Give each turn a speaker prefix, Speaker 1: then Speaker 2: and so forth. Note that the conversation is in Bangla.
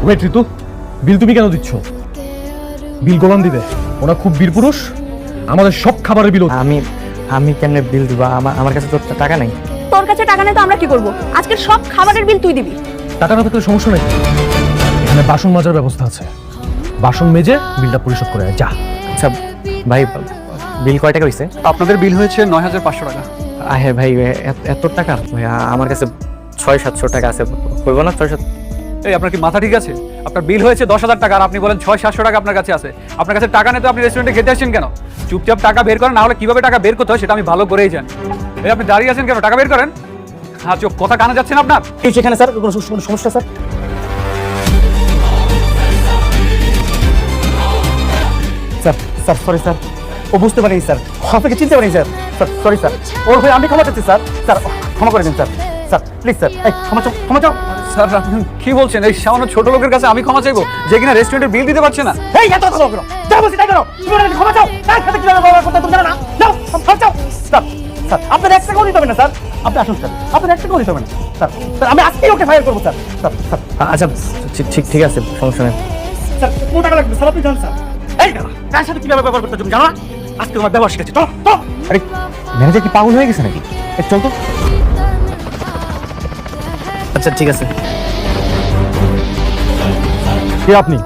Speaker 1: ওয়েট ঋতু, বিল তুমি কেন দিচ্ছ? বিল গোলাম দিবে, ওরা খুব বীর পুরুষ, আমাদের সব খাবারের বিল।
Speaker 2: আমি কেমনে বিল দিব? আমার কাছে তো টাকা নাই।
Speaker 3: তোর কাছে টাকা নেই তো আমরা কি করব? আজকে সব খাবারের বিল তুই দিবি।
Speaker 1: টাকা না থাকলে সমস্যা নেই, এখানে বাসন মাজার ব্যবস্থা আছে, বাসন মেজে বিলটা পরিশোধ করে আয়, যা।
Speaker 2: আচ্ছা ভাই, বিল কয় টাকা হয়েছে?
Speaker 4: আপনাদের বিল হয়েছে ৯৫০০ টাকা।
Speaker 2: আহে ভাই, এত টাকা? ভাই আমার কাছে ৬০০-৭০০ টাকা আছে, হইব না? ৬০০।
Speaker 4: এই আপনার কি মাথা ঠিক আছে? আপনার বিল হয়েছে ১০,০০০ টাকা আর আপনি বলেন ৬০০-৭০০ টাকা আপনার কাছে আছে। আপনার কাছে টাকা নেই তো আপনি রেস্টুরেন্টে খেতে আসছেন কেন? চুপচাপ টাকা বের করেন, না হলে কিভাবে টাকা বের করতে হয় সেটা আমি ভালো করেই জানি। এই আপনি দাঁড়িয়ে আছেন কেন? টাকা বের করেন। হ্যাঁ চোখ, কথা কানে যাচ্ছে না আপনার?
Speaker 2: এই সেখানে স্যার কোনো সমস্যা sir? Sir sir sorry sir, ও বুঝতে পারিনি স্যার, আপনাকে চিনতে পারিনি স্যার। স্যার সরি স্যার, ওর হয়ে আমি ক্ষমা চাচ্ছি স্যার। স্যার ক্ষমা করে দিন স্যার। স্যার প্লিজ স্যার, এই ক্ষমা চাও, ক্ষমা চাও।
Speaker 4: স্যার আপনি কি বলছেন? এই সামান্য ছোট লোকের কাছে আমি ক্ষমা চাইবো যে কিনা রেস্টুরেন্টের বিল দিতে পারছে না?
Speaker 2: এই এত কথা বলো, যা বলছি তাই করো। তুমি ওনাকে ক্ষমা চাও, তার সাথে কিভাবে ব্যবহার করতে তুমি জানো না? যাও ক্ষমা চাও। স্যার স্যার আপনার এক সেকেন্ড দিতে হবে না স্যার, আপনি আসুন স্যার, আপনার এক সেকেন্ড দিতে হবে না স্যার। স্যার আমি আজকেই ওকে ফায়ার করবো স্যার। স্যার স্যার আচ্ছা ঠিক আছে, সমস্যা নেই স্যার। কত টাকা লাগবে স্যার আপনি জানেন স্যার? এই দাঁড়া, কার সাথে কিভাবে ব্যবহার করতে তুমি জানো না? আজকে তোমার ব্যবহার শিখেছি, চলো চলো। আরে ম্যানেজার কি পাগল হয়ে গেছে নাকি? চল তো। আচ্ছা ঠিক আছে।
Speaker 1: কে আপনি?